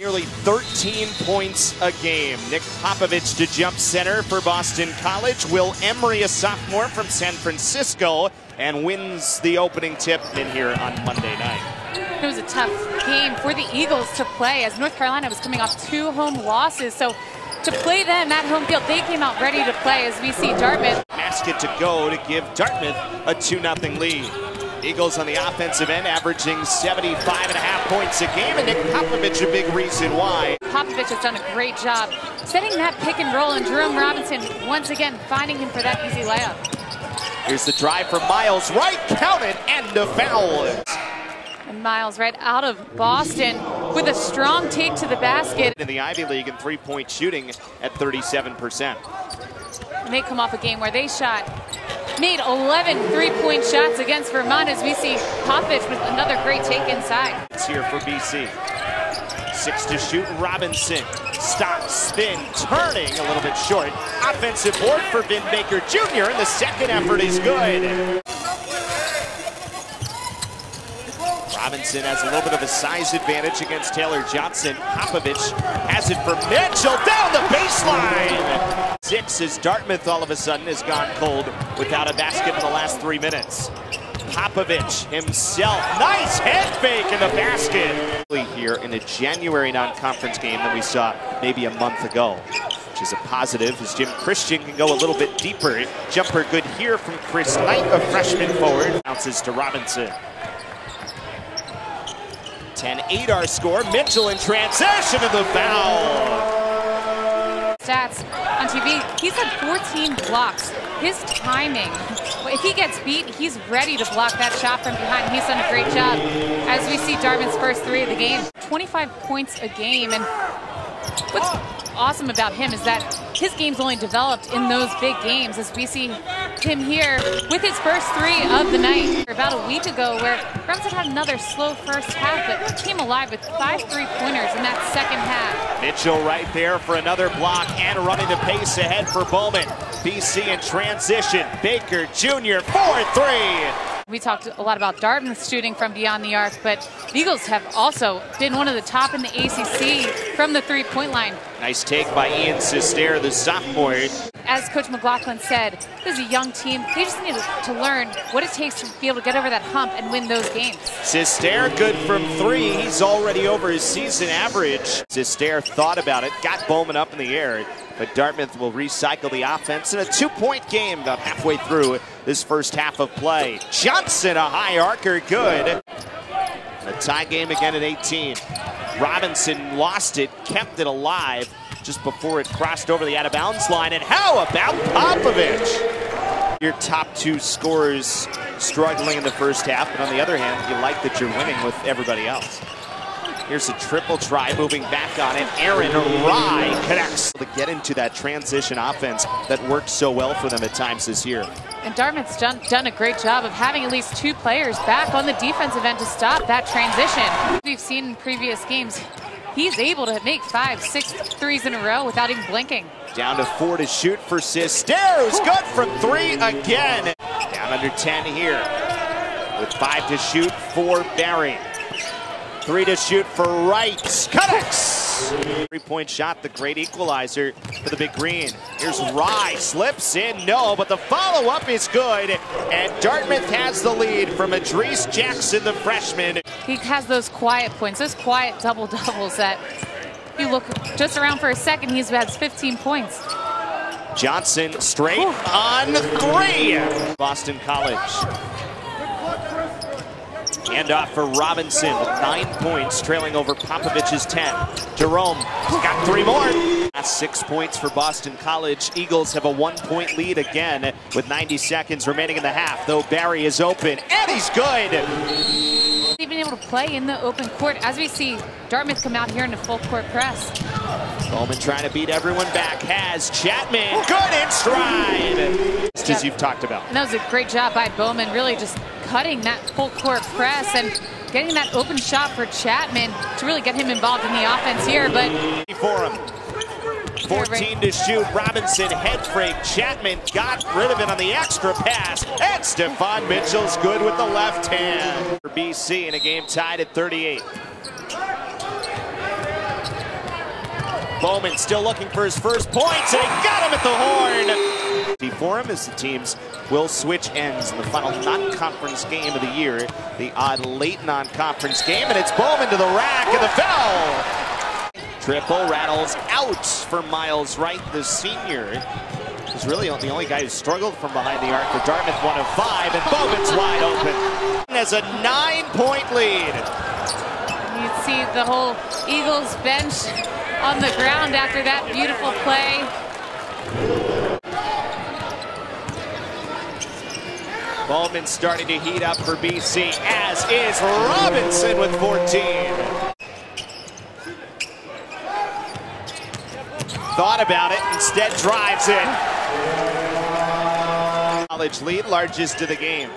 Nearly 13 points a game. Nick Popovich to jump center for Boston College. Will Emery, a sophomore from San Francisco, and wins the opening tip in here on Monday night. It was a tough game for the Eagles to play as North Carolina was coming off 2 home losses. So to play them at home field, they came out ready to play as we see Dartmouth. Basket to go to give Dartmouth a 2-0 lead. Eagles on the offensive end averaging 75.5 points a game, and Nick Popovich a big reason why. Popovich has done a great job setting that pick and roll, and Jerome Robinson once again finding him for that easy layup. Here's the drive from Miles, right, count it, and a foul. And Miles right out of Boston with a strong take to the basket. In the Ivy League in three-point shooting at 37%. And they come off a game where they made 11 three-point shots against Vermont as we see Popovich with another great take inside. It's here for BC. 6 to shoot, Robinson. Stop, spin, turning a little bit short. Offensive board for Vin Baker Jr. and the second effort is good. Robinson has a little bit of a size advantage against Taylor Johnson. Popovich has it for Mitchell down the baseline. 6 as Dartmouth all of a sudden has gone cold without a basket in the last 3 minutes. Popovich himself, nice head fake in the basket. Here in a January non-conference game that we saw maybe a month ago, which is a positive as Jim Christian can go a little bit deeper. Jumper good here from Chris Knight, a freshman forward. Bounces to Robinson. 10-8 our score. Mitchell in transition to the foul. Stats on TV, he's had 14 blocks. His timing, if he gets beat, he's ready to block that shot from behind. He's done a great job as we see Dartmouth's first 3 of the game. 25 points a game, and what's awesome about him is that his game's only developed in those big games as we see him here with his first 3 of the night. About a week ago where Remsen had another slow first half but came alive with 5 3-pointers in that second half. Mitchell right there for another block and running the pace ahead for Bowman. BC in transition. Baker Jr. 4-3. We talked a lot about Dartmouth shooting from beyond the arc, but the Eagles have also been one of the top in the ACC from the 3-point line. Nice take by Ian Sister, the sophomore. As Coach McLaughlin said, this is a young team. They just need to learn what it takes to be able to get over that hump and win those games. Sister good from 3. He's already over his season average. Sister thought about it, got Bowman up in the air, but Dartmouth will recycle the offense in a 2-point game about halfway through this first half of play. Johnson, a high arcer, good. A tie game again at 18. Robinson lost it, kept it alive just before it crossed over the out-of-bounds line. And how about Popovich? Your top 2 scorers struggling in the first half, but on the other hand, you like that you're winning with everybody else. Here's a triple try, moving back on it. Aaron Rye connects to get into that transition offense that worked so well for them at times this year. And Dartmouth's done a great job of having at least 2 players back on the defensive end to stop that transition. We've seen in previous games, he's able to make 5, 6 threes in a row without even blinking. Down to 4 to shoot for Sister, who's good from 3 again. Down under 10 here with 5 to shoot for Barry. 3 to shoot for Wright. Connects! 3-point shot, the great equalizer for the Big Green. Here's Rye, slips in, no, but the follow-up is good. And Dartmouth has the lead from Adrees Jackson, the freshman. He has those quiet points, those quiet double-doubles that you look just around for a second, he's had 15 points. Johnson straight on 3. Boston College. Handoff for Robinson with 9 points, trailing over Popovich's 10. Jerome got 3 more. That's 6 points for Boston College. Eagles have a 1-point lead again with 90 seconds remaining in the half, though Barry is open, and he's good. They've been able to play in the open court as we see Dartmouth come out here in a full court press. Bowman trying to beat everyone back, has Chapman, good in stride, just as you've talked about. And that was a great job by Bowman, really just cutting that full court press and getting that open shot for Chapman to really get him involved in the offense here. But for him, 14 to shoot, Robinson head fake, Chapman got rid of it on the extra pass, and Stephon Mitchell's good with the left hand. For BC in a game tied at 38. Bowman still looking for his first points, and he got him at the horn. For him as the teams will switch ends in the final non-conference game of the year, the odd late non-conference game, and it's Bowman to the rack and the foul. Triple rattles out for Miles Wright, the senior. He's really the only guy who struggled from behind the arc for Dartmouth, 1 of 5, and Bowman's wide open. Has a 9-point lead. You'd see the whole Eagles bench on the ground after that beautiful play. Bowman starting to heat up for BC, as is Robinson with 14. Thought about it, instead drives it. College lead, largest of the game.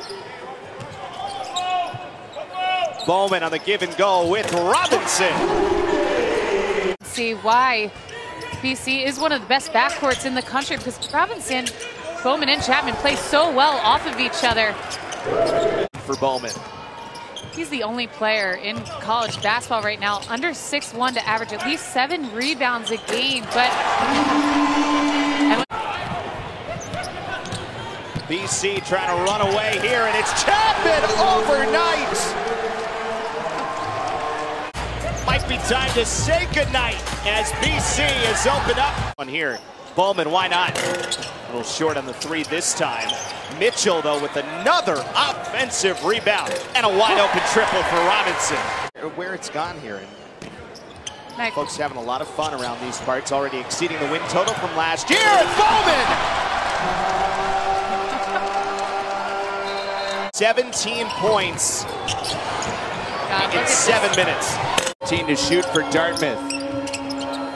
Bowman on the give and go with Robinson. See why BC is one of the best backcourts in the country, because Robinson, Bowman, and Chapman play so well off of each other. For Bowman. He's the only player in college basketball right now under 6'1" to average at least 7 rebounds a game. But BC trying to run away here, and it's Chapman overnight. Might be time to say goodnight as BC is opened up. On here, Bowman, why not? A little short on the 3 this time. Mitchell, though, with another offensive rebound and a wide open triple for Robinson. Where it's gone here. And folks having a lot of fun around these parts, already exceeding the win total from last year. It's Bowman! 17 points in 7 minutes. Team to shoot for Dartmouth.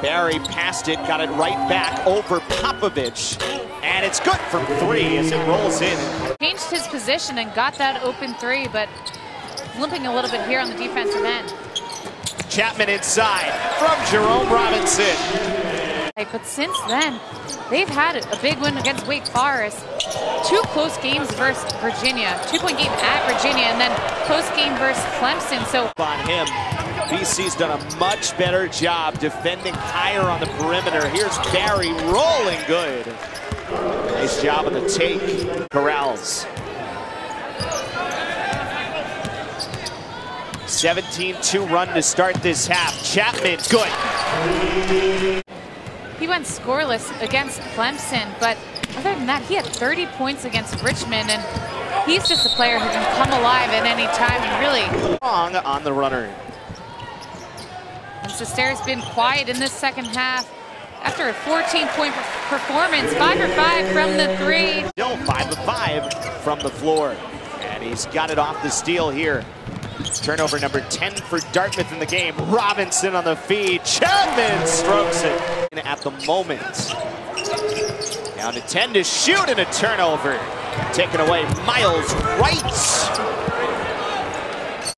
Barry passed it, got it right back over Popovich, and it's good from 3 as it rolls in. Changed his position and got that open 3, but limping a little bit here on the defensive end. Chapman inside from Jerome Robinson. But since then, they've had a big win against Wake Forest. 2 close games versus Virginia, 2-point game at Virginia, and then close game versus Clemson. So on him. BC's done a much better job defending higher on the perimeter. Here's Barry rolling good. Nice job on the take. Corrals. 17-2 run to start this half. Chapman, good. He went scoreless against Clemson, but other than that, he had 30 points against Richmond, and he's just a player who can come alive at any time and really long on the runner. And Sester's been quiet in this second half after a 14-point performance. 5 for 5 from the 3. Still 5 of 5 from the floor. And he's got it off the steal here. Turnover number 10 for Dartmouth in the game. Robinson on the feed. Chapman strokes it. At the moment. Down to 10 to shoot, and a turnover. Taken away, Miles Wright.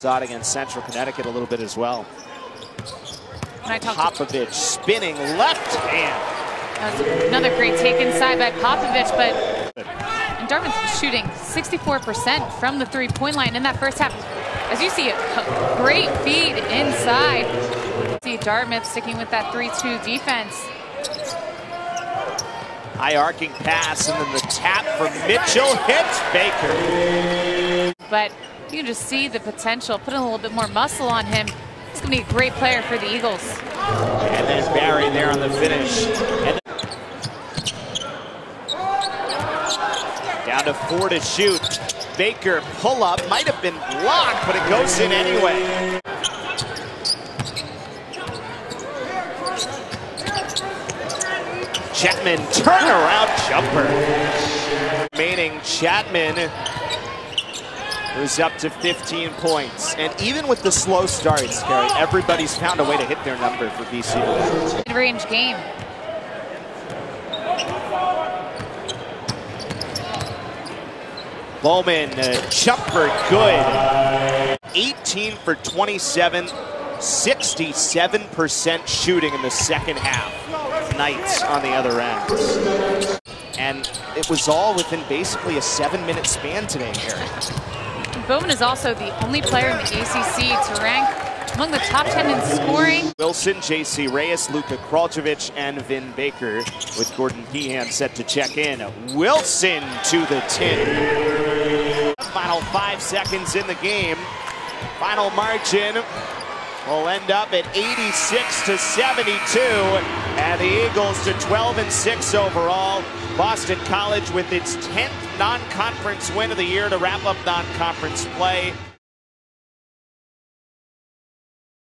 Saw it against Central Connecticut a little bit as well. Popovich spinning left hand. That was another great take inside by Popovich, and Dartmouth was shooting 64% from the 3-point line in that first half. As you see, a great feed inside. See Dartmouth sticking with that 3-2 defense. High arcing pass, and then the tap from Mitchell hits Baker. But you can just see the potential, putting a little bit more muscle on him. He's going to be a great player for the Eagles. And then Barry there on the finish. And down to 4 to shoot. Baker pull up, might have been blocked, but it goes in anyway. Chapman turnaround jumper. Remaining, Chapman was up to 15 points. And even with the slow starts, Gary, everybody's found a way to hit their number for BC. Mid-range game. Bowman, jumper good. 18 for 27, 67% shooting in the second half. Knights on the other end. And it was all within basically a 7-minute span today, Gary. Bowman is also the only player in the ACC to rank among the top 10 in scoring. Wilson, J.C. Reyes, Luka Kraljevic, and Vin Baker, with Gordon Pehan set to check in. Wilson to the tin. Final 5 seconds in the game. Final margin will end up at 86-72, and the Eagles to 12-6 overall. Boston College with its 10th non-conference win of the year to wrap up non-conference play.